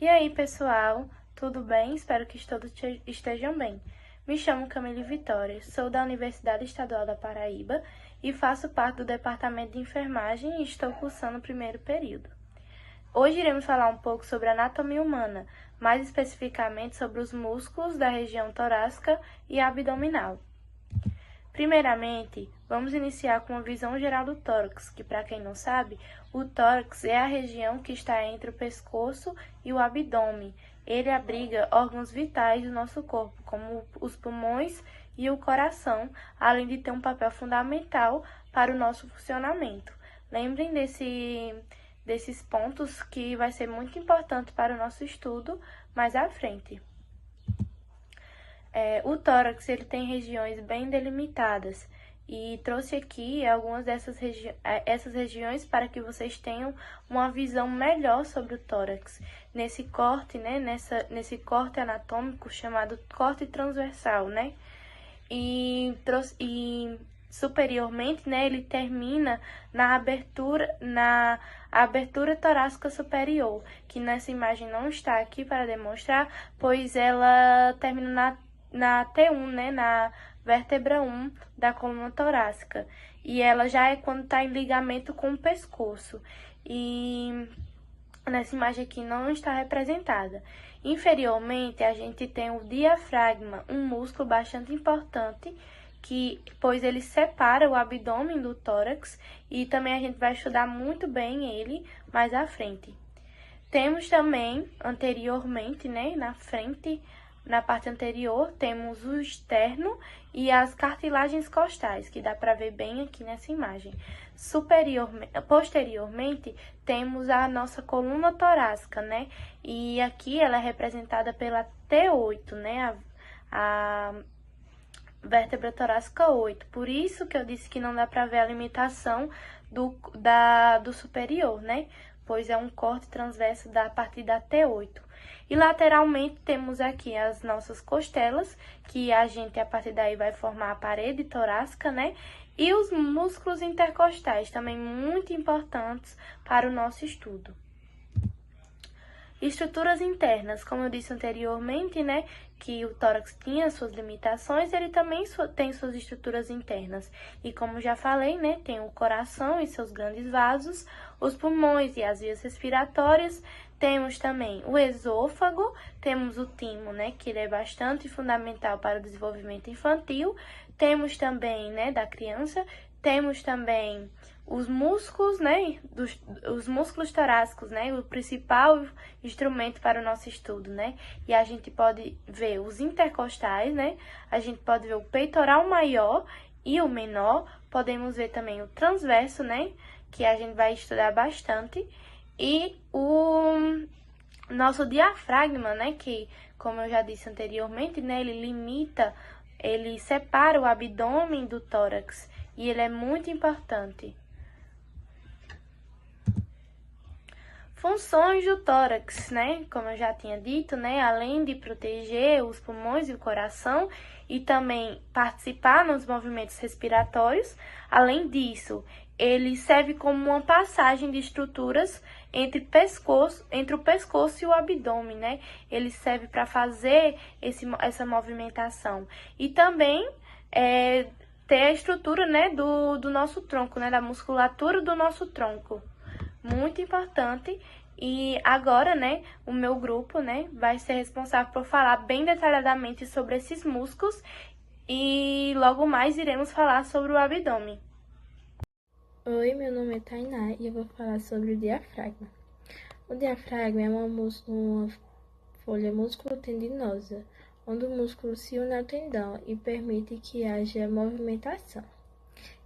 E aí, pessoal, tudo bem? Espero que todos estejam bem. Me chamo Camille Vitória, sou da Universidade Estadual da Paraíba e faço parte do Departamento de Enfermagem e estou cursando o primeiro período. Hoje iremos falar um pouco sobre a anatomia humana, mais especificamente sobre os músculos da região torácica e abdominal. Primeiramente, vamos iniciar com uma visão geral do tórax, que, para quem não sabe, o tórax é a região que está entre o pescoço e o abdômen. Ele abriga órgãos vitais do nosso corpo, como os pulmões e o coração, além de ter um papel fundamental para o nosso funcionamento. Lembrem desses pontos que vai ser muito importante para o nosso estudo mais à frente. O tórax ele tem regiões bem delimitadas e trouxe aqui algumas essas regiões para que vocês tenham uma visão melhor sobre o tórax. Nesse corte, né, nesse corte anatômico chamado corte transversal, né? E superiormente, né, ele termina na abertura torácica superior, que nessa imagem não está aqui para demonstrar, pois ela termina na T1, né, na vértebra 1 da coluna torácica. E ela já é quando está em ligamento com o pescoço. E nessa imagem aqui não está representada. Inferiormente, a gente tem o diafragma, um músculo bastante importante, pois ele separa o abdômen do tórax, e também a gente vai estudar muito bem ele mais à frente. Temos também, anteriormente, né, na parte anterior, temos o externo e as cartilagens costais, que dá para ver bem aqui nessa imagem. Posteriormente, temos a nossa coluna torácica, né? E aqui ela é representada pela T8, né? A vértebra torácica 8. Por isso que eu disse que não dá para ver a limitação do superior, né? Pois é um corte transverso a partir da T8. E lateralmente temos aqui as nossas costelas, que a partir daí vai formar a parede torácica, né? E os músculos intercostais, também muito importantes para o nosso estudo. Estruturas internas, como eu disse anteriormente, né, que o tórax tinha suas limitações, ele também tem suas estruturas internas. E como já falei, né, tem o coração e seus grandes vasos, os pulmões e as vias respiratórias, temos também o esôfago, temos o timo, né, que ele é bastante fundamental para o desenvolvimento infantil, temos também, né, da criança, temos também os músculos, né, os músculos torácicos, né, o principal instrumento para o nosso estudo, né, e a gente pode ver os intercostais, né, a gente pode ver o peitoral maior e o menor, podemos ver também o transverso, né, que a gente vai estudar bastante, e o nosso diafragma, né, que, como eu já disse anteriormente, né, ele separa o abdômen do tórax, e ele é muito importante. Funções do tórax, né? Como eu já tinha dito, né? Além de proteger os pulmões e o coração e também participar nos movimentos respiratórios, além disso, ele serve como uma passagem de estruturas entre o pescoço e o abdômen, né? Ele serve para fazer essa movimentação. E também ter a estrutura, né, do nosso tronco, né? Da musculatura do nosso tronco. Muito importante. E agora, né, o meu grupo, né, vai ser responsável por falar bem detalhadamente sobre esses músculos e logo mais iremos falar sobre o abdômen. Oi, meu nome é Tainá e eu vou falar sobre o diafragma. O diafragma é uma folha musculotendinosa, onde o músculo se une ao tendão e permite que haja movimentação.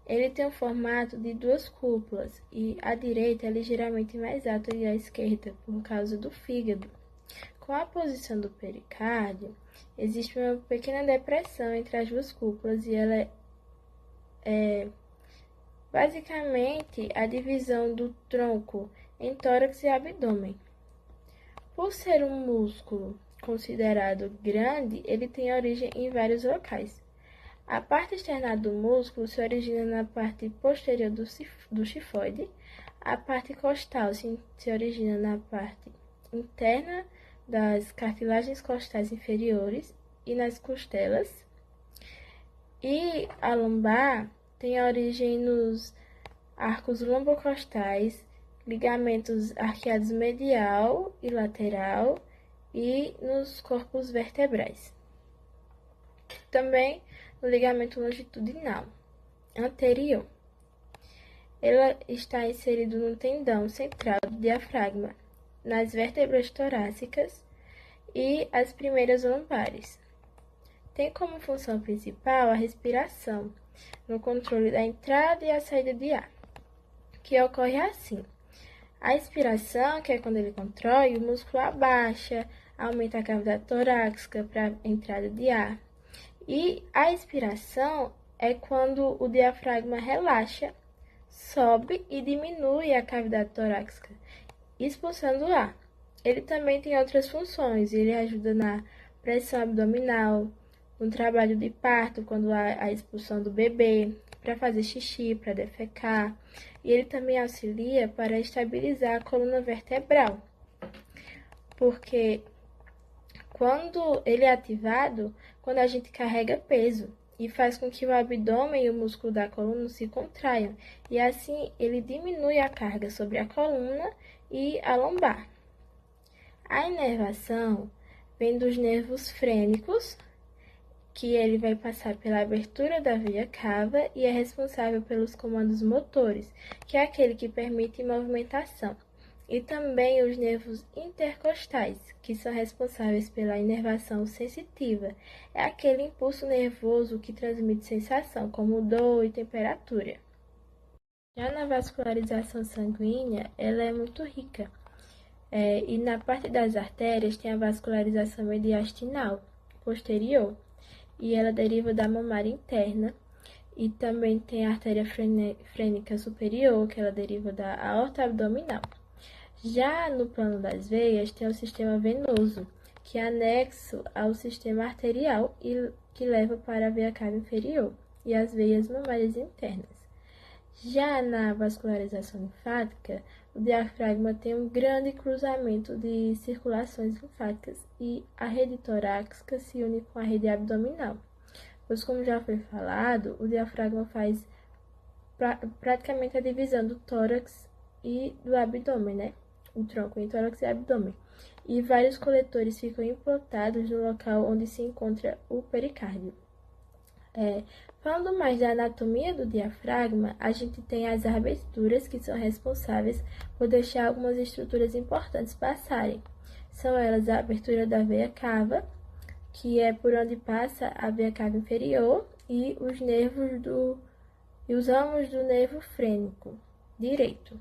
Ele tem o formato de duas cúpulas e a direita é ligeiramente mais alta que a esquerda por causa do fígado. Com a posição do pericárdio, existe uma pequena depressão entre as duas cúpulas e ela é basicamente a divisão do tronco em tórax e abdômen. Por ser um músculo considerado grande, ele tem origem em vários locais. A parte externa do músculo se origina na parte posterior do chifoide. A parte costal se origina na parte interna das cartilagens costais inferiores e nas costelas. E a lombar tem origem nos arcos lombocostais, ligamentos arqueados medial e lateral e nos corpos vertebrais. Também no ligamento longitudinal anterior. Ela está inserido no tendão central do diafragma, nas vértebras torácicas e as primeiras lombares. Tem como função principal a respiração, no controle da entrada e a saída de ar, que ocorre assim. A expiração, que é quando ele contrai, o músculo abaixa, aumenta a cavidade torácica para a entrada de ar. E a expiração é quando o diafragma relaxa, sobe e diminui a cavidade torácica, expulsando o ar. Ele também tem outras funções, ele ajuda na pressão abdominal, no trabalho de parto, quando há a expulsão do bebê, para fazer xixi, para defecar. E ele também auxilia para estabilizar a coluna vertebral, porque quando ele é ativado, quando a gente carrega peso, e faz com que o abdômen e o músculo da coluna se contraiam, e assim ele diminui a carga sobre a coluna e a lombar. A inervação vem dos nervos frênicos, que ele vai passar pela abertura da veia cava e é responsável pelos comandos motores, que é aquele que permite movimentação, e também os nervos intercostais, que são responsáveis pela inervação sensitiva, é aquele impulso nervoso que transmite sensação, como dor e temperatura. Já na vascularização sanguínea, ela é muito rica, e na parte das artérias tem a vascularização mediastinal, posterior, e ela deriva da mamária interna, e também tem a artéria frênica superior, que ela deriva da aorta abdominal. Já no plano das veias, tem o sistema venoso, que é anexo ao sistema arterial e que leva para a veia cava inferior e as veias mamárias internas. Já na vascularização linfática, o diafragma tem um grande cruzamento de circulações linfáticas e a rede torácica se une com a rede abdominal. Pois, como já foi falado, o diafragma faz praticamente a divisão do tórax e do abdômen, né? O tronco em tórax e abdômen. E vários coletores ficam implantados no local onde se encontra o pericárdio. Falando mais da anatomia do diafragma, a gente tem as aberturas que são responsáveis por deixar algumas estruturas importantes passarem. São elas a abertura da veia cava, que é por onde passa a veia cava inferior, e os nervos os ramos do nervo frênico direito.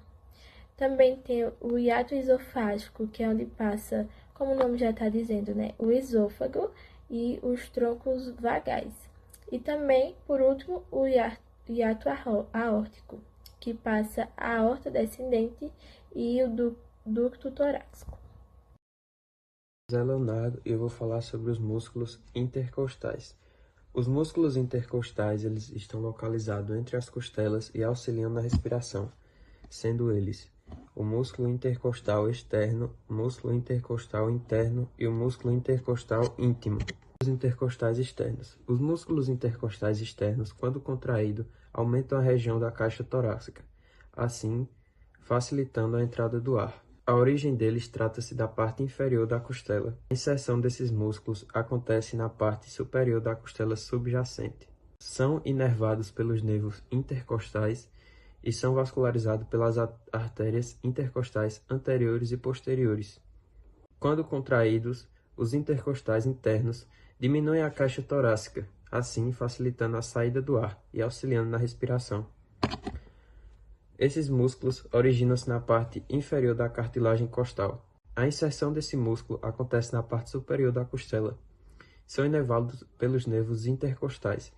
Também tem o hiato esofágico, que é onde passa, como o nome já está dizendo, né, o esôfago e os troncos vagais. E também, por último, o hiato aórtico, que passa a aorta descendente e o ducto torácico. José Leonardo, eu vou falar sobre os músculos intercostais. Os músculos intercostais eles estão localizados entre as costelas e auxiliam na respiração, sendo eles o músculo intercostal externo, músculo intercostal interno e o músculo intercostal íntimo. Os intercostais externos. Os músculos intercostais externos, quando contraídos, aumentam a região da caixa torácica, assim facilitando a entrada do ar. A origem deles trata-se da parte inferior da costela. A inserção desses músculos acontece na parte superior da costela subjacente. São inervados pelos nervos intercostais e são vascularizados pelas artérias intercostais anteriores e posteriores. Quando contraídos, os intercostais internos diminuem a caixa torácica, assim facilitando a saída do ar e auxiliando na respiração. Esses músculos originam-se na parte inferior da cartilagem costal. A inserção desse músculo acontece na parte superior da costela. São inervados pelos nervos intercostais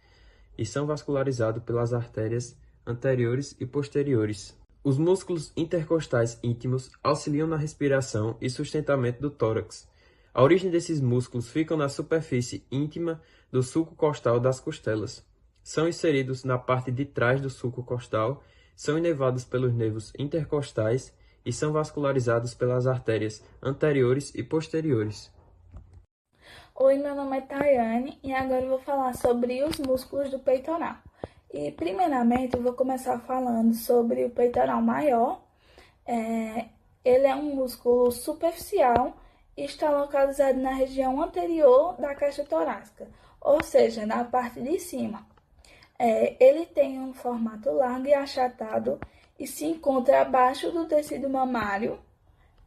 e são vascularizados pelas artérias anteriores e posteriores. Os músculos intercostais íntimos auxiliam na respiração e sustentamento do tórax. A origem desses músculos fica na superfície íntima do sulco costal das costelas. São inseridos na parte de trás do sulco costal, são inervados pelos nervos intercostais e são vascularizados pelas artérias anteriores e posteriores. Oi, meu nome é Tayane e agora eu vou falar sobre os músculos do peitoral. E primeiramente eu vou começar falando sobre o peitoral maior. Ele é um músculo superficial e está localizado na região anterior da caixa torácica, ou seja, na parte de cima. Ele tem um formato largo e achatado e se encontra abaixo do tecido mamário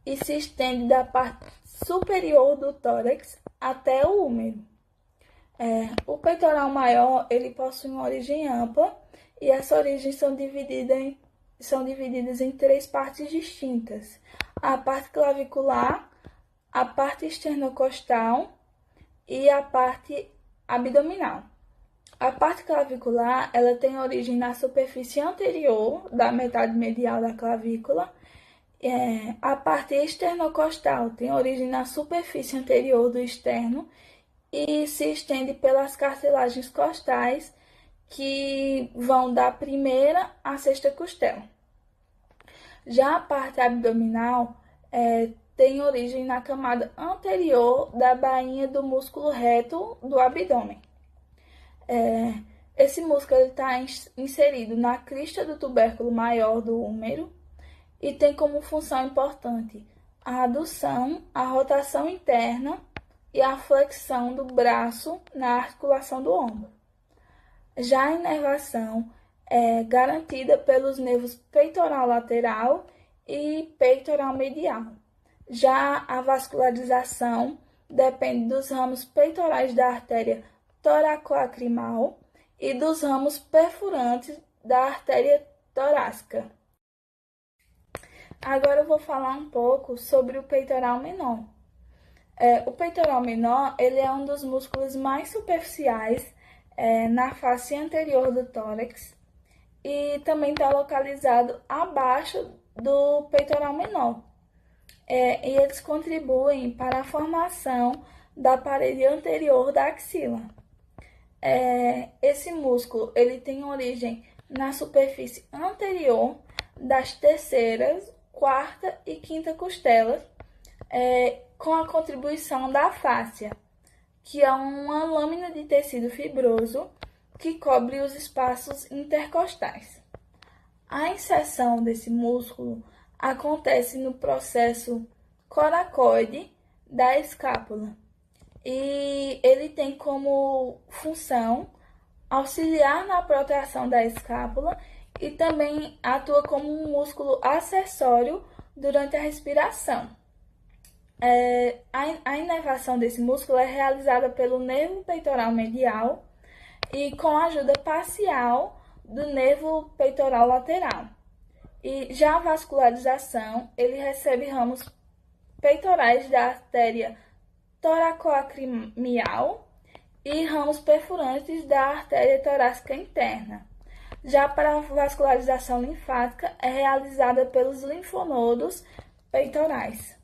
e se estende da parte superior do tórax até o úmero. O peitoral maior ele possui uma origem ampla e essa origem são divididas em 3 partes distintas: a parte clavicular, a parte esternocostal e a parte abdominal. A parte clavicular ela tem origem na superfície anterior da metade medial da clavícula. A parte esternocostal tem origem na superfície anterior do externo e se estende pelas cartilagens costais que vão da primeira à sexta costela. Já a parte abdominal tem origem na camada anterior da bainha do músculo reto do abdômen. Esse músculo está inserido na crista do tubérculo maior do úmero e tem como função importante a adução, a rotação interna e a flexão do braço na articulação do ombro. Já a inervação é garantida pelos nervos peitoral lateral e peitoral medial. Já a vascularização depende dos ramos peitorais da artéria toracoacrimal e dos ramos perfurantes da artéria torácica. Agora eu vou falar um pouco sobre o peitoral menor. O peitoral menor ele é um dos músculos mais superficiais na face anterior do tórax e também está localizado abaixo do peitoral menor. E eles contribuem para a formação da parede anterior da axila. Esse músculo ele tem origem na superfície anterior das terceiras, quarta e quinta costelas, com a contribuição da fáscia, que é uma lâmina de tecido fibroso que cobre os espaços intercostais. A inserção desse músculo acontece no processo coracoide da escápula e ele tem como função auxiliar na protração da escápula e também atua como um músculo acessório durante a respiração. A inervação desse músculo é realizada pelo nervo peitoral medial e com a ajuda parcial do nervo peitoral lateral. E já a vascularização, ele recebe ramos peitorais da artéria toracoacrimal e ramos perfurantes da artéria torácica interna. Já para a vascularização linfática, é realizada pelos linfonodos peitorais.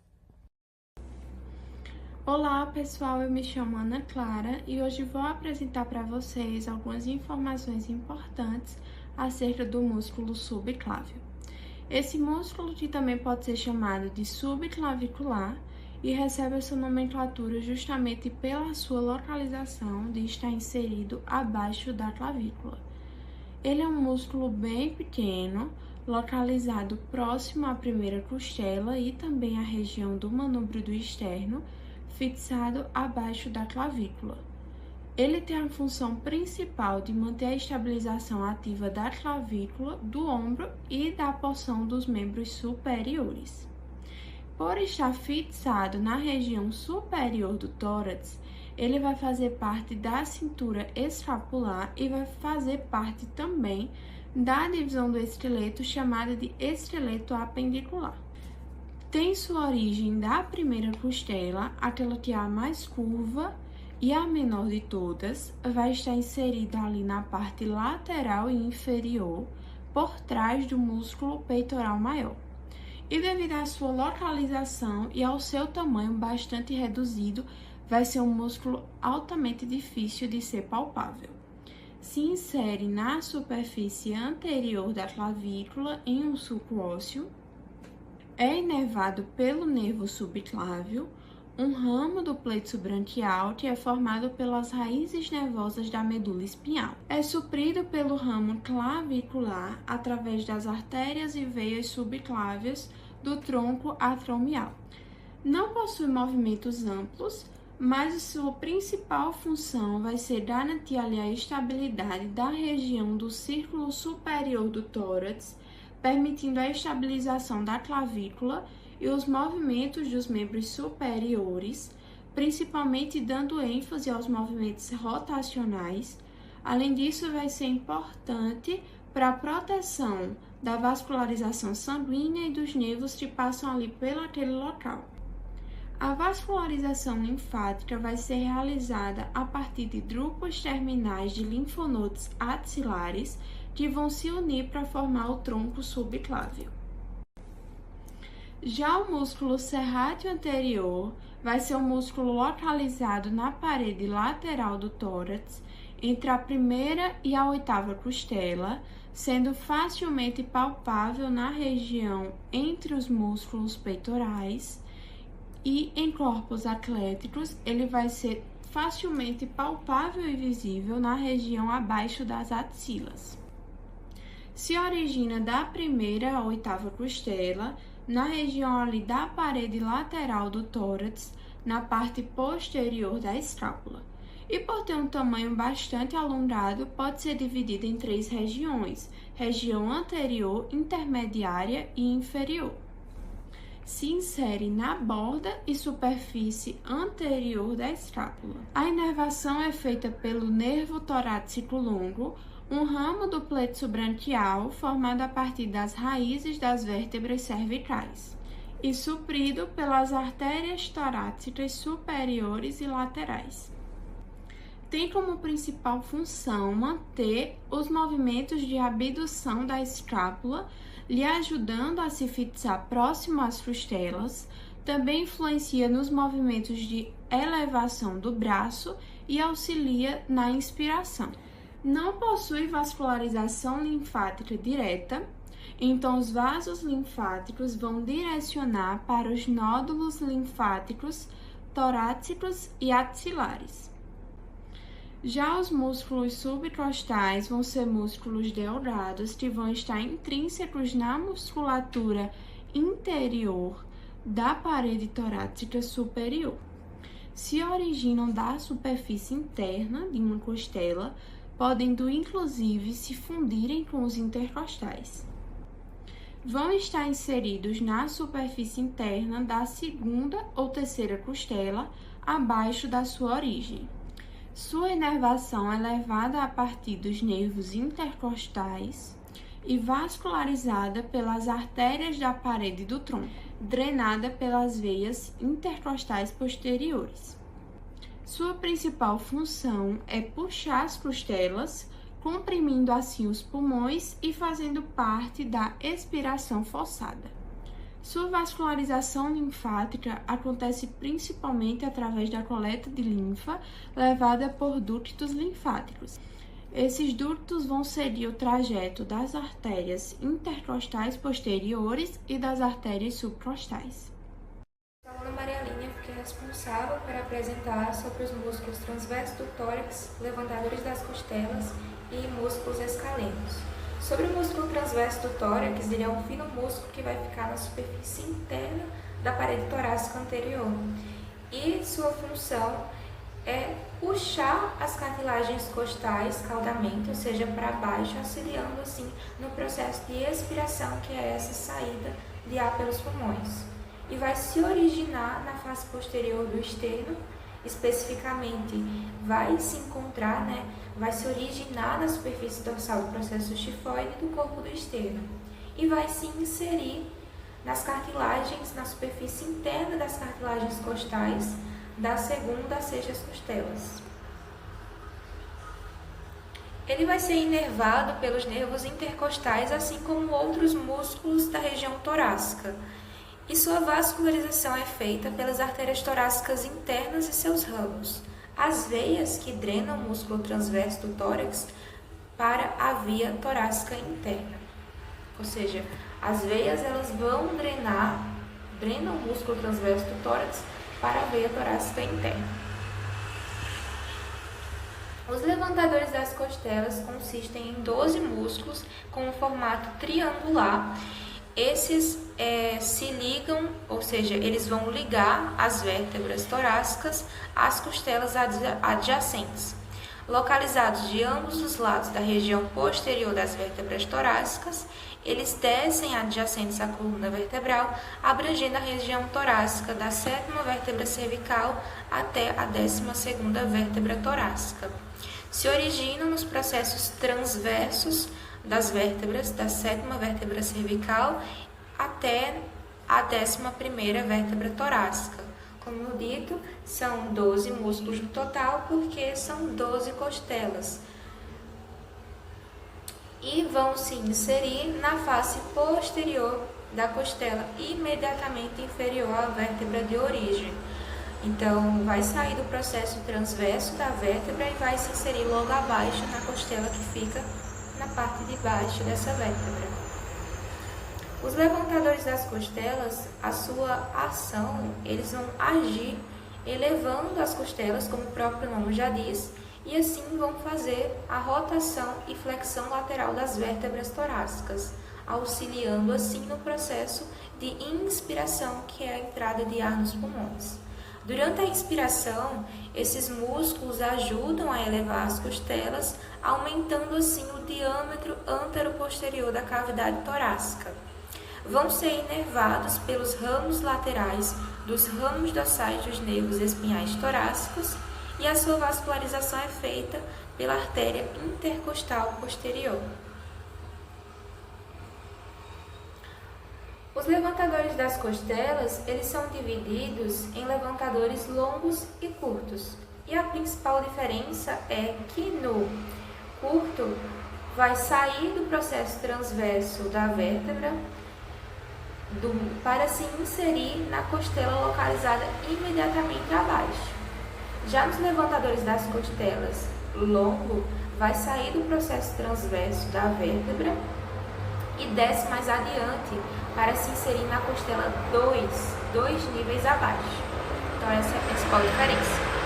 Olá pessoal, eu me chamo Ana Clara e hoje vou apresentar para vocês algumas informações importantes acerca do músculo subclávio. Esse músculo que também pode ser chamado de subclavicular e recebe essa nomenclatura justamente pela sua localização de estar inserido abaixo da clavícula. Ele é um músculo bem pequeno, localizado próximo à primeira costela e também à região do manúbrio do externo, fixado abaixo da clavícula. Ele tem a função principal de manter a estabilização ativa da clavícula, do ombro e da porção dos membros superiores. Por estar fixado na região superior do tórax, ele vai fazer parte da cintura escapular e vai fazer parte também da divisão do esqueleto chamada de esqueleto apendicular. Tem sua origem da primeira costela, aquela que é a mais curva e a menor de todas, vai estar inserida ali na parte lateral e inferior, por trás do músculo peitoral maior. E devido à sua localização e ao seu tamanho bastante reduzido, vai ser um músculo altamente difícil de ser palpável. Se insere na superfície anterior da clavícula em um sulco ósseo é inervado pelo nervo subclávio, um ramo do plexo braquial que é formado pelas raízes nervosas da medula espinhal. É suprido pelo ramo clavicular através das artérias e veias subclávias do tronco atromial. Não possui movimentos amplos, mas sua principal função vai ser garantir ali a estabilidade da região do círculo superior do tórax, permitindo a estabilização da clavícula e os movimentos dos membros superiores, principalmente dando ênfase aos movimentos rotacionais. Além disso, vai ser importante para a proteção da vascularização sanguínea e dos nervos que passam ali pelo aquele local. A vascularização linfática vai ser realizada a partir de grupos terminais de linfonodos axilares que vão se unir para formar o tronco subclávio. Já o músculo serrátil anterior vai ser um músculo localizado na parede lateral do tórax, entre a primeira e a oitava costela, sendo facilmente palpável na região entre os músculos peitorais, e em corpos atléticos ele vai ser facilmente palpável e visível na região abaixo das axilas. Se origina da primeira à oitava costela, na região ali da parede lateral do tórax, na parte posterior da escápula. E por ter um tamanho bastante alongado, pode ser dividido em 3 regiões: região anterior, intermediária e inferior. Se insere na borda e superfície anterior da escápula. A inervação é feita pelo nervo torácico longo, um ramo do plexo braquial formado a partir das raízes das vértebras cervicais e suprido pelas artérias torácicas superiores e laterais. Tem como principal função manter os movimentos de abdução da escápula, lhe ajudando a se fixar próximo às costelas. Também influencia nos movimentos de elevação do braço e auxilia na inspiração. Não possui vascularização linfática direta, então os vasos linfáticos vão direcionar para os nódulos linfáticos torácicos e axilares. Já os músculos subcostais vão ser músculos delgados que vão estar intrínsecos na musculatura interior da parede torácica superior. Se originam da superfície interna de uma costela, podendo inclusive se fundirem com os intercostais. Vão estar inseridos na superfície interna da segunda ou terceira costela, abaixo da sua origem. Sua inervação é levada a partir dos nervos intercostais e vascularizada pelas artérias da parede do tronco, drenada pelas veias intercostais posteriores. Sua principal função é puxar as costelas, comprimindo assim os pulmões e fazendo parte da expiração forçada. Sua vascularização linfática acontece principalmente através da coleta de linfa levada por ductos linfáticos. Esses ductos vão seguir o trajeto das artérias intercostais posteriores e das artérias subcostais. A aluna Maria Aline fica responsável por apresentar sobre os músculos transversos do tórax, levantadores das costelas e músculos escalenos. Sobre o músculo transverso do tórax, ele é um fino músculo que vai ficar na superfície interna da parede torácica anterior. E sua função é puxar as cartilagens costais caudalmente, ou seja, para baixo, auxiliando assim no processo de expiração, que é essa saída de ar pelos pulmões. E vai se originar na face posterior do externo, especificamente vai se encontrar, vai se originar na superfície dorsal do processo xifoide do corpo do externo e vai se inserir nas cartilagens, na superfície interna das cartilagens costais da segunda a sexta costelas. Ele vai ser inervado pelos nervos intercostais, assim como outros músculos da região torácica. E sua vascularização é feita pelas artérias torácicas internas e seus ramos, as veias que drenam o músculo transverso do tórax para a via torácica interna. Ou seja, as veias elas vão drenar drena o músculo transverso do tórax para a veia torácica interna. Os levantadores das costelas consistem em 12 músculos com um formato triangular. Esses se ligam, ou seja, eles vão ligar as vértebras torácicas às costelas adjacentes. Localizados de ambos os lados da região posterior das vértebras torácicas, eles descem adjacentes à coluna vertebral, abrangendo a região torácica da 7ª vértebra cervical até a 12ª vértebra torácica. Se originam nos processos transversos das vértebras da 7ª vértebra cervical até a 11ª vértebra torácica. Como dito, são 12 músculos no total, porque são 12 costelas. E vão se inserir na face posterior da costela, imediatamente inferior à vértebra de origem. Então, vai sair do processo transverso da vértebra e vai se inserir logo abaixo na costela que fica na parte de baixo dessa vértebra. Os levantadores das costelas, a sua ação, eles vão agir elevando as costelas, como o próprio nome já diz, e assim vão fazer a rotação e flexão lateral das vértebras torácicas, auxiliando assim no processo de inspiração, que é a entrada de ar nos pulmões. Durante a inspiração, esses músculos ajudam a elevar as costelas, aumentando assim o diâmetro anteroposterior da cavidade torácica. Vão ser inervados pelos ramos laterais dos ramos dorsais dos nervos espinhais torácicos e a sua vascularização é feita pela artéria intercostal posterior. Os levantadores das costelas, eles são divididos em levantadores longos e curtos. E a principal diferença é que no curto vai sair do processo transverso da vértebra para se inserir na costela localizada imediatamente abaixo. Já nos levantadores das costelas longo, vai sair do processo transverso da vértebra e desce mais adiante para se inserir na costela 2 níveis abaixo. Então, essa é a principal diferença.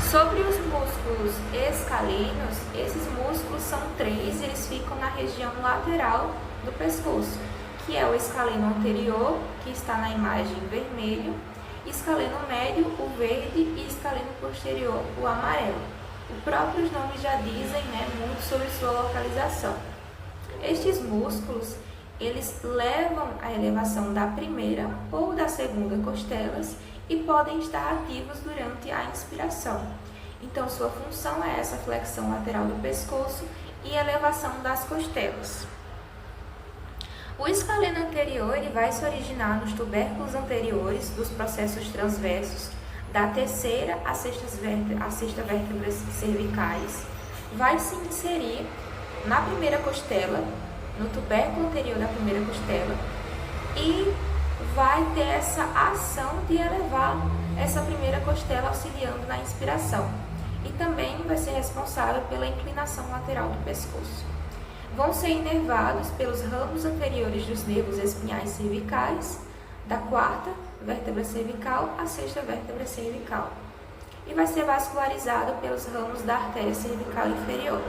Sobre os músculos escalenos, esses músculos são 3, eles ficam na região lateral do pescoço, que é o escaleno anterior, que está na imagem em vermelho, escaleno médio, o verde, e escaleno posterior, o amarelo. Os próprios nomes já dizem muito sobre sua localização. Estes músculos, eles levam a elevação da primeira ou da segunda costelas e podem estar ativos durante a inspiração. Então, sua função é essa flexão lateral do pescoço e elevação das costelas. O escaleno anterior ele vai se originar nos tubérculos anteriores dos processos transversos da 3ª à 6ª vértebras cervicais, vai se inserir na primeira costela, no tubérculo anterior da primeira costela, e vai ter essa ação de elevar essa primeira costela auxiliando na inspiração. E também vai ser responsável pela inclinação lateral do pescoço. Vão ser inervados pelos ramos anteriores dos nervos espinhais cervicais, da 4ª vértebra cervical à 6ª vértebra cervical. E vai ser vascularizado pelos ramos da artéria cervical inferior.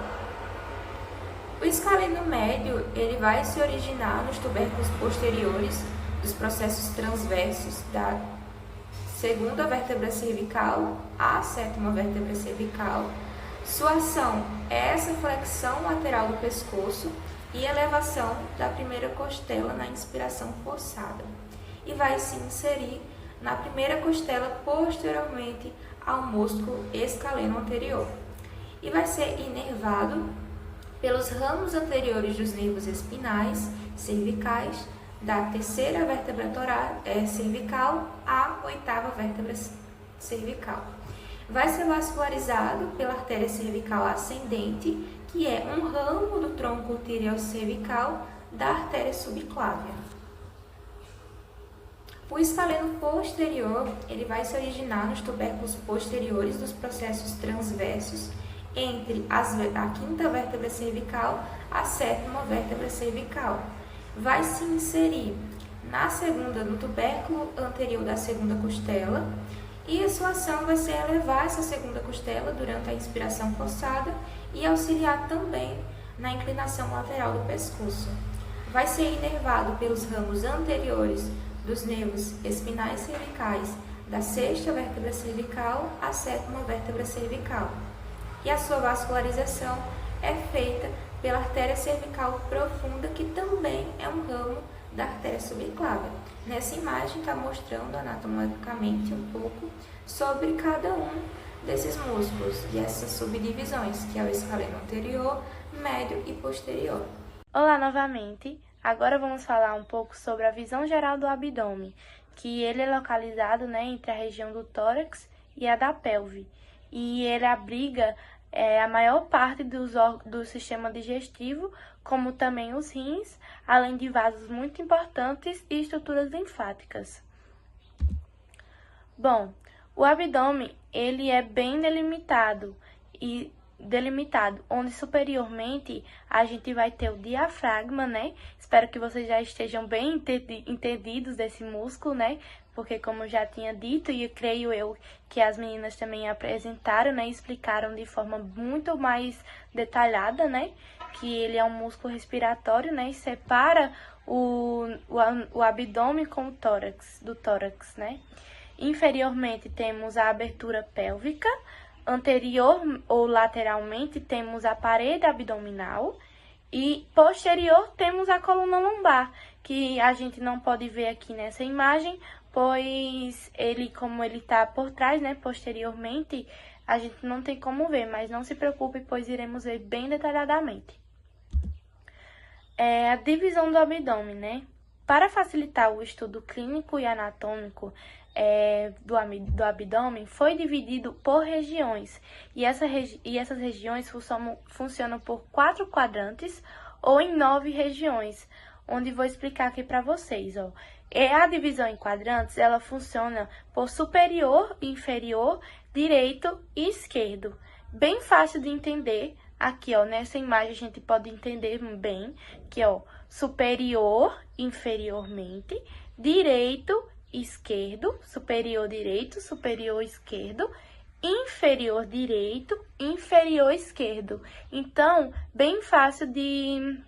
O escaleno médio ele vai se originar nos tubérculos posteriores dos processos transversos da 2ª vértebra cervical à 7ª vértebra cervical. Sua ação é essa flexão lateral do pescoço e elevação da primeira costela na inspiração forçada. E vai se inserir na primeira costela posteriormente ao músculo escaleno anterior. E vai ser inervado pelos ramos anteriores dos nervos espinais cervicais, da 3ª vértebra cervical à 8ª vértebra cervical. Vai ser vascularizado pela artéria cervical ascendente, que é um ramo do tronco tireocervical da artéria subclávia. O escaleno posterior ele vai se originar nos tubérculos posteriores dos processos transversos entre a 5ª vértebra cervical à 7ª vértebra cervical. vai se inserir no tubérculo anterior da segunda costela, e a sua ação vai ser elevar essa segunda costela durante a inspiração forçada e auxiliar também na inclinação lateral do pescoço. Vai ser inervado pelos ramos anteriores dos nervos espinais cervicais, da sexta vértebra cervical à sétima vértebra cervical. E a sua vascularização é feita pela artéria cervical profunda, que também é um ramo da artéria subclávia. Nessa imagem está mostrando anatomicamente um pouco sobre cada um desses músculos e essas subdivisões, que é o escaleno anterior, médio e posterior. Olá novamente, agora vamos falar um pouco sobre a visão geral do abdômen, que ele é localizado, entre a região do tórax e a da pelve, e ele abriga a maior parte do sistema digestivo, como também os rins, além de vasos muito importantes e estruturas linfáticas. Bom, o abdômen ele é bem delimitado, onde superiormente a gente vai ter o diafragma, Espero que vocês já estejam bem entendidos desse músculo, Porque como eu já tinha dito, e creio eu que as meninas também apresentaram, e explicaram de forma muito mais detalhada, Que ele é um músculo respiratório, e separa o abdômen com o tórax, do tórax, Inferiormente temos a abertura pélvica. Anterior ou lateralmente temos a parede abdominal e posterior temos a coluna lombar, que a gente não pode ver aqui nessa imagem, pois como ele está por trás, posteriormente, a gente não tem como ver, mas não se preocupe, pois iremos ver bem detalhadamente. A divisão do abdômen, Para facilitar o estudo clínico e anatômico do abdômen, foi dividido por regiões, e essas regiões funcionam por 4 quadrantes ou em 9 regiões, onde vou explicar aqui para vocês. A divisão em quadrantes, ela funciona por superior, inferior, direito e esquerdo. Bem fácil de entender. Aqui, nessa imagem a gente pode entender bem que, superior, inferiormente, direito, esquerdo, superior direito, superior esquerdo, inferior direito, inferior esquerdo. Então, bem fácil de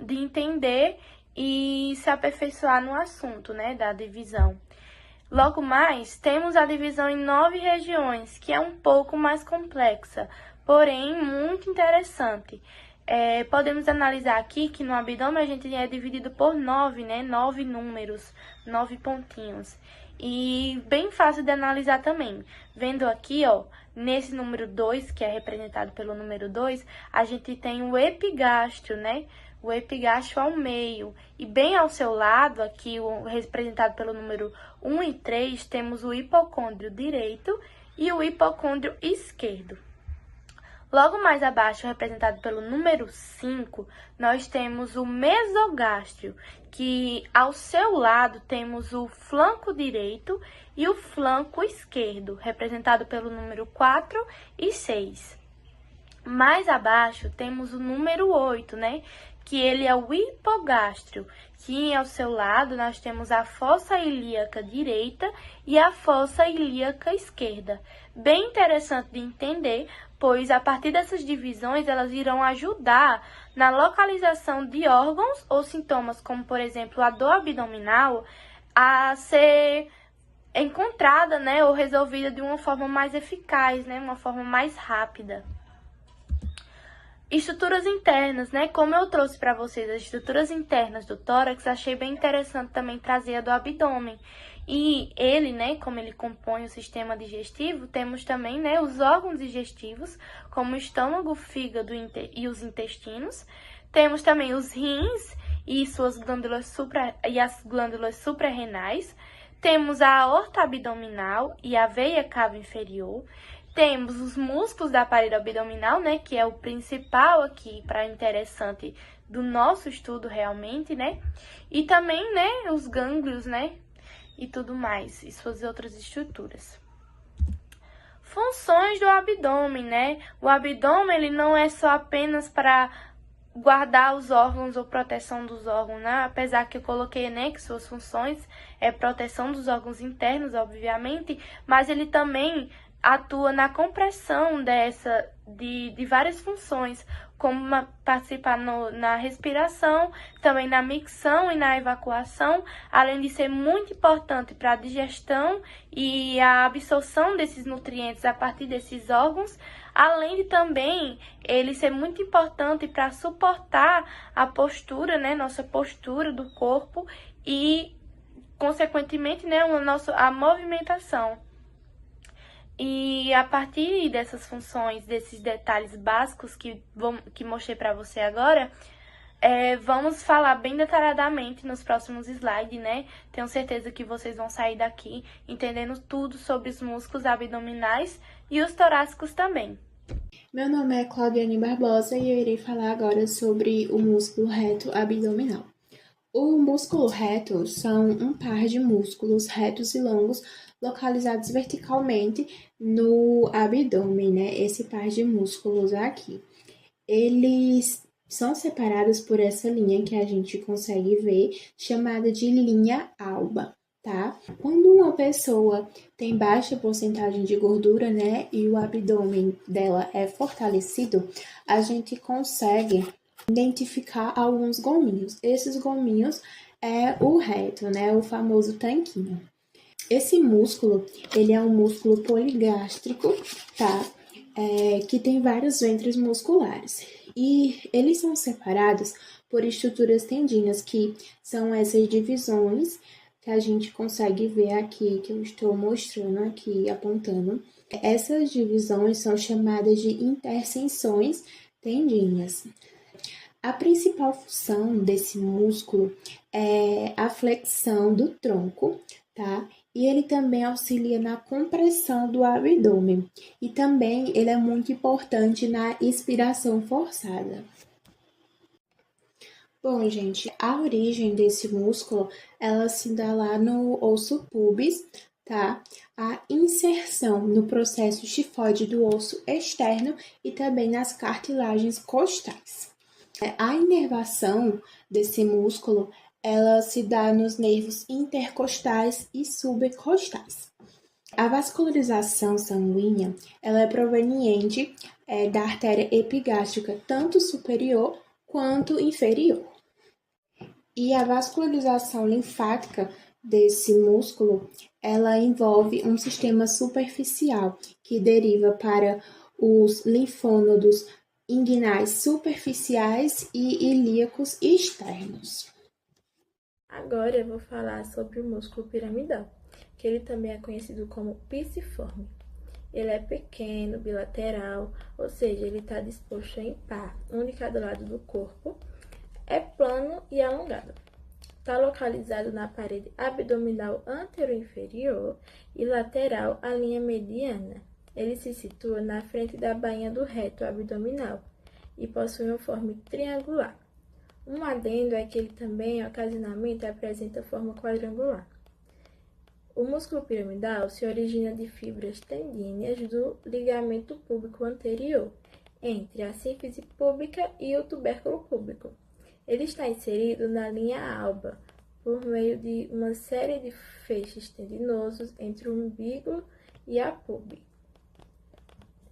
entender e se aperfeiçoar no assunto, da divisão. Logo mais, temos a divisão em 9 regiões, que é um pouco mais complexa, porém muito interessante. Podemos analisar aqui que no abdômen a gente é dividido por 9, 9 números, 9 pontinhos. E bem fácil de analisar também. Vendo aqui, nesse número 2, que é representado pelo número 2, a gente tem o epigástrio, O epigástrio ao meio. E bem ao seu lado, aqui, representado pelo número 1 e 3, temos o hipocôndrio direito e o hipocôndrio esquerdo. Logo mais abaixo, representado pelo número 5, nós temos o mesogástrio, que ao seu lado temos o flanco direito e o flanco esquerdo, representado pelo número 4 e 6. Mais abaixo temos o número 8, que ele é o hipogástrio, que ao seu lado nós temos a fossa ilíaca direita e a fossa ilíaca esquerda. Bem interessante de entender, pois a partir dessas divisões elas irão ajudar na localização de órgãos ou sintomas, como por exemplo a dor abdominal, a ser encontrada, ou resolvida de uma forma mais eficaz, uma forma mais rápida. Estruturas internas, Como eu trouxe para vocês as estruturas internas do tórax, achei bem interessante também trazer a do abdômen. E ele, como ele compõe o sistema digestivo, temos também, os órgãos digestivos, como o estômago, o fígado e os intestinos. Temos também os rins e as glândulas suprarrenais. Temos a aorta abdominal e a veia cava inferior. Temos os músculos da parede abdominal, que é o principal aqui para interessante do nosso estudo realmente, E também, os gânglios, e tudo mais, e suas outras estruturas. Funções do abdômen, O abdômen, ele não é só apenas para guardar os órgãos ou proteção dos órgãos, né? Apesar que eu coloquei, né, que suas funções é proteção dos órgãos internos, obviamente, mas ele também atua na compressão de várias funções, como participar na respiração, também na micção e na evacuação, além de ser muito importante para a digestão e a absorção desses nutrientes a partir desses órgãos, além de também ele ser muito importante para suportar a postura, né, nossa postura do corpo e, consequentemente, né, a movimentação. E a partir dessas funções, desses detalhes básicos que mostrei para você agora, vamos falar bem detalhadamente nos próximos slides, né? Tenho certeza que vocês vão sair daqui entendendo tudo sobre os músculos abdominais e os torácicos também. Meu nome é Claudiane Barbosa e eu irei falar agora sobre o músculo reto abdominal. O músculo reto são um par de músculos retos e longos localizados verticalmente no abdômen, né? Esse par de músculos aqui. Eles são separados por essa linha que a gente consegue ver, chamada de linha alba, tá? Quando uma pessoa tem baixa porcentagem de gordura, né, e o abdômen dela é fortalecido, a gente consegue identificar alguns gominhos. Esses gominhos é o reto, né, o famoso tanquinho. Esse músculo, ele é um músculo poligástrico, tá? Que tem vários ventres musculares. E eles são separados por estruturas tendíneas, que são essas divisões que a gente consegue ver aqui, que eu estou mostrando aqui, apontando. Essas divisões são chamadas de intersecções tendíneas. A principal função desse músculo é a flexão do tronco, tá? E ele também auxilia na compressão do abdômen. E também ele é muito importante na expiração forçada. Bom, gente, a origem desse músculo, ela se dá lá no osso pubis, tá? A inserção no processo tifoide do osso externo e também nas cartilagens costais. A inervação desse músculo, ela se dá nos nervos intercostais e subcostais. A vascularização sanguínea, ela é proveniente da artéria epigástrica, tanto superior quanto inferior. E a vascularização linfática desse músculo, ela envolve um sistema superficial que deriva para os linfônodos inguinais superficiais e ilíacos externos. Agora eu vou falar sobre o músculo piramidal, que ele também é conhecido como piciforme. Ele é pequeno, bilateral, ou seja, ele está disposto em par, um de cada lado do corpo, é plano e alongado. Está localizado na parede abdominal anteroinferior e lateral à linha mediana. Ele se situa na frente da bainha do reto abdominal e possui uma forma triangular. Um adendo é que ele também, ocasionalmente, apresenta forma quadrangular. O músculo piramidal se origina de fibras tendíneas do ligamento púbico anterior, entre a sínfise púbica e o tubérculo púbico. Ele está inserido na linha alba, por meio de uma série de feixes tendinosos entre o umbigo e a púbia.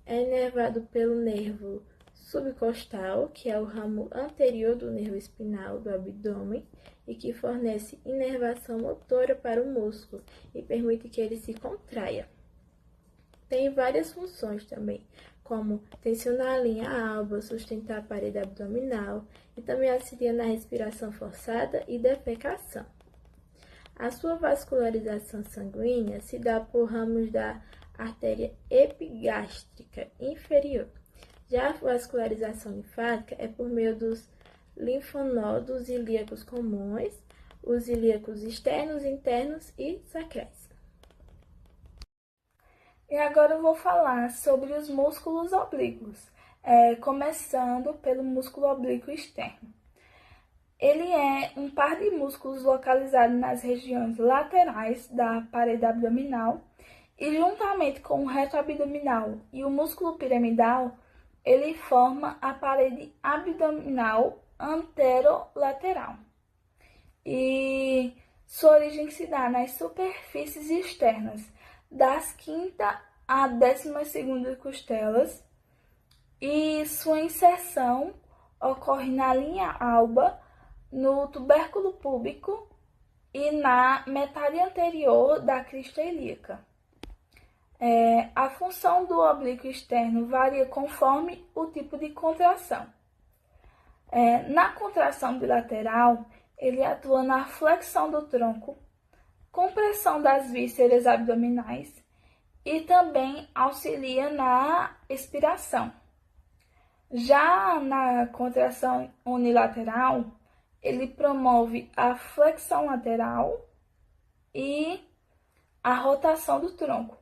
É inervado pelo nervo subcostal, que é o ramo anterior do nervo espinal do abdômen e que fornece inervação motora para o músculo e permite que ele se contraia. Tem várias funções também, como tensionar a linha alba, sustentar a parede abdominal e também auxilia na respiração forçada e defecação. A sua vascularização sanguínea se dá por ramos da artéria epigástrica inferior. Já a vascularização linfática é por meio dos linfonodos ilíacos comuns, os ilíacos externos, internos e sacrais. E agora eu vou falar sobre os músculos oblíquos, começando pelo músculo oblíquo externo. Ele é um par de músculos localizado nas regiões laterais da parede abdominal e, juntamente com o reto abdominal e o músculo piramidal, ele forma a parede abdominal anterolateral. E sua origem se dá nas superfícies externas das quinta a 12ª costelas e sua inserção ocorre na linha alba, no tubérculo púbico e na metade anterior da crista ilíaca. A função do oblíquo externo varia conforme o tipo de contração. Na contração bilateral, ele atua na flexão do tronco, compressão das vísceras abdominais e também auxilia na expiração. Já na contração unilateral, ele promove a flexão lateral e a rotação do tronco.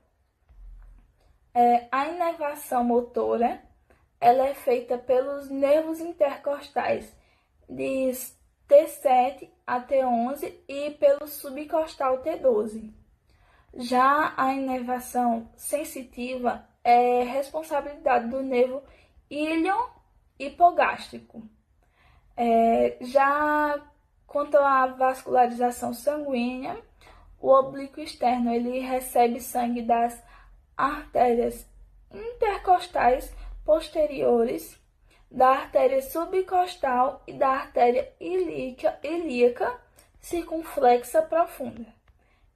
A inervação motora ela é feita pelos nervos intercostais de T7 a T11 e pelo subcostal T12. Já a inervação sensitiva é responsabilidade do nervo ilio-hipogástrico. Já quanto à vascularização sanguínea, o oblíquo externo ele recebe sangue das artérias intercostais posteriores, da artéria subcostal e da artéria ilíaca circunflexa profunda.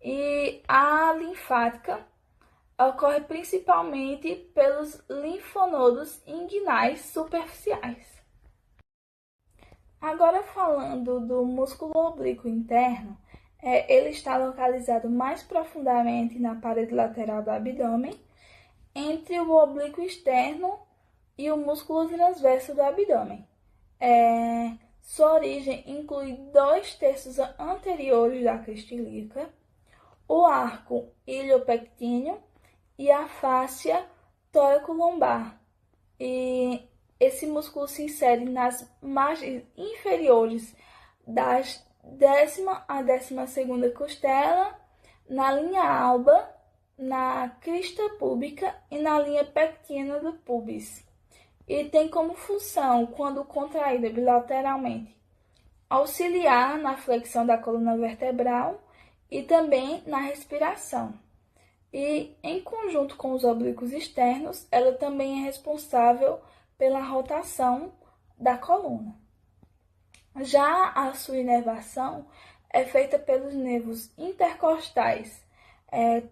E a linfática ocorre principalmente pelos linfonodos inguinais superficiais. Agora falando do músculo oblíquo interno, ele está localizado mais profundamente na parede lateral do abdômen, entre o oblíquo externo e o músculo transverso do abdômen. Sua origem inclui 2/3 anteriores da crista ilíaca, o arco iliopectíneo e a fáscia tóraco-lombar. E esse músculo se insere nas margens inferiores das 10ª a 12ª costela, na linha alba, na crista púbica e na linha pectina do pubis. E tem como função, quando contraída bilateralmente, auxiliar na flexão da coluna vertebral e também na respiração. E, em conjunto com os oblíquos externos, ela também é responsável pela rotação da coluna. Já a sua inervação é feita pelos nervos intercostais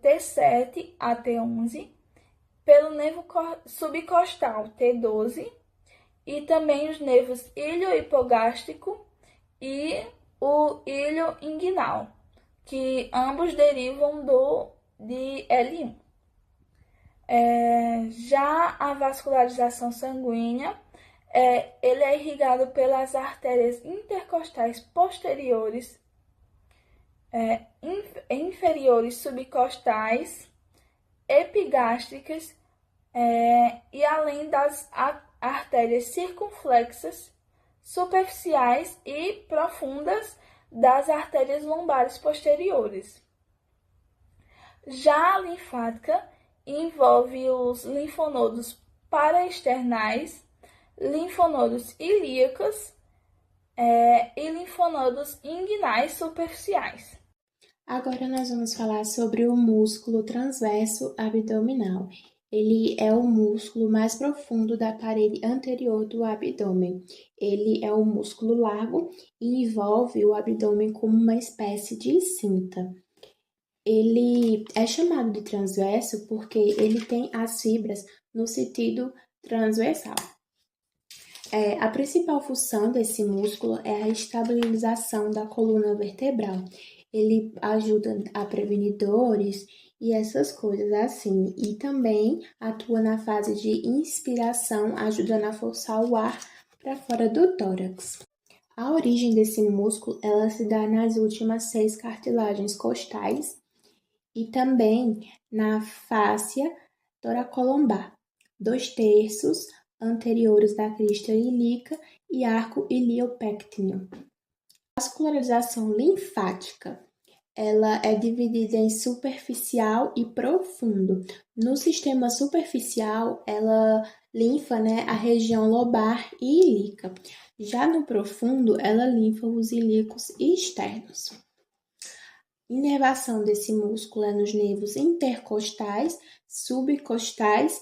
T7 a T11, pelo nervo subcostal T12 e também os nervos ilio-hipogástrico e o ilho inguinal, que ambos derivam de L1. Já a vascularização sanguínea, ele é irrigado pelas artérias intercostais posteriores, inferiores subcostais, epigástricas e além das artérias circunflexas, superficiais e profundas das artérias lombares posteriores. Já a linfática envolve os linfonodos paraesternais, linfonodos ilíacos e linfonodos inguinais superficiais. Agora nós vamos falar sobre o músculo transverso abdominal. Ele é o músculo mais profundo da parede anterior do abdômen. Ele é um músculo largo e envolve o abdômen como uma espécie de cinta. Ele é chamado de transverso porque ele tem as fibras no sentido transversal. A principal função desse músculo é a estabilização da coluna vertebral. Ele ajuda a prevenir dores e essas coisas assim. E também atua na fase de inspiração, ajudando a forçar o ar para fora do tórax. A origem desse músculo ela se dá nas últimas 6 cartilagens costais e também na fáscia toracolombar, 2/3 anteriores da crista ilíaca e arco iliopectíneo. Vascularização linfática ela é dividida em superficial e profundo. No sistema superficial, ela linfa, né, a região lobar e ilíaca. Já no profundo, ela linfa os ilíacos externos. Inervação desse músculo é nos nervos intercostais, subcostais,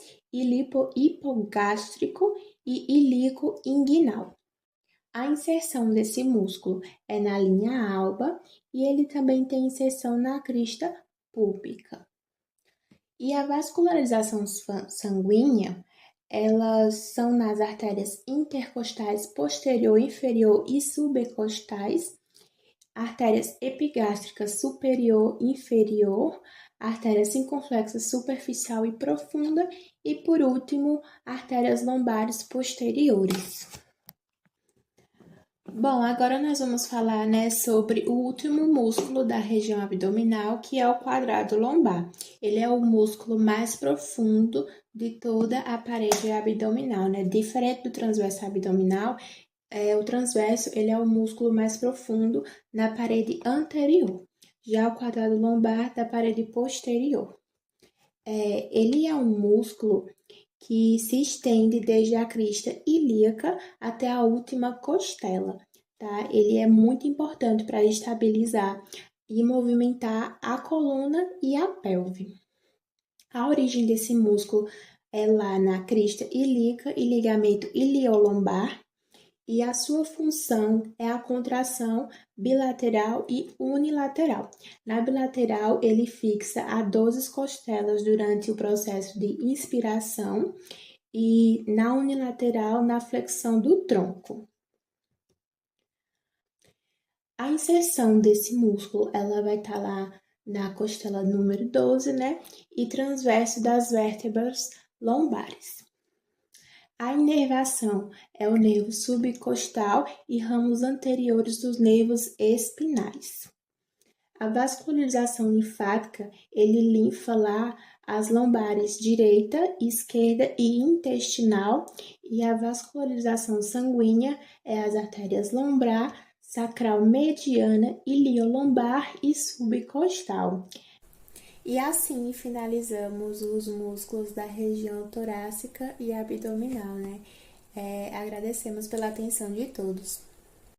hipogástrico e ilíaco-inguinal. A inserção desse músculo é na linha alba e ele também tem inserção na crista púbica. E a vascularização sanguínea, elas são nas artérias intercostais posterior, inferior e subcostais, artérias epigástricas superior e inferior, artéria circunflexa superficial e profunda e, por último, artérias lombares posteriores. Bom, agora nós vamos falar, né, sobre o último músculo da região abdominal, que é o quadrado lombar. Ele é o músculo mais profundo de toda a parede abdominal, né? Diferente do transverso abdominal, o transverso ele é o músculo mais profundo na parede anterior. Já o quadrado lombar da parede posterior. Ele é um músculo que se estende desde a crista ilíaca até a última costela, tá? Ele é muito importante para estabilizar e movimentar a coluna e a pelve. A origem desse músculo é lá na crista ilíaca e ligamento iliolombar, e a sua função é a contração bilateral e unilateral. Na bilateral, ele fixa a 12 costelas durante o processo de inspiração e na unilateral, na flexão do tronco. A inserção desse músculo, ela vai estar lá na costela número 12, né? E transverso das vértebras lombares. A inervação é o nervo subcostal e ramos anteriores dos nervos espinais. A vascularização linfática, ele linfa lá as lombares direita, esquerda e intestinal, e a vascularização sanguínea é as artérias lombar, sacral mediana, iliolombar e subcostal. E assim finalizamos os músculos da região torácica e abdominal, né? Agradecemos pela atenção de todos.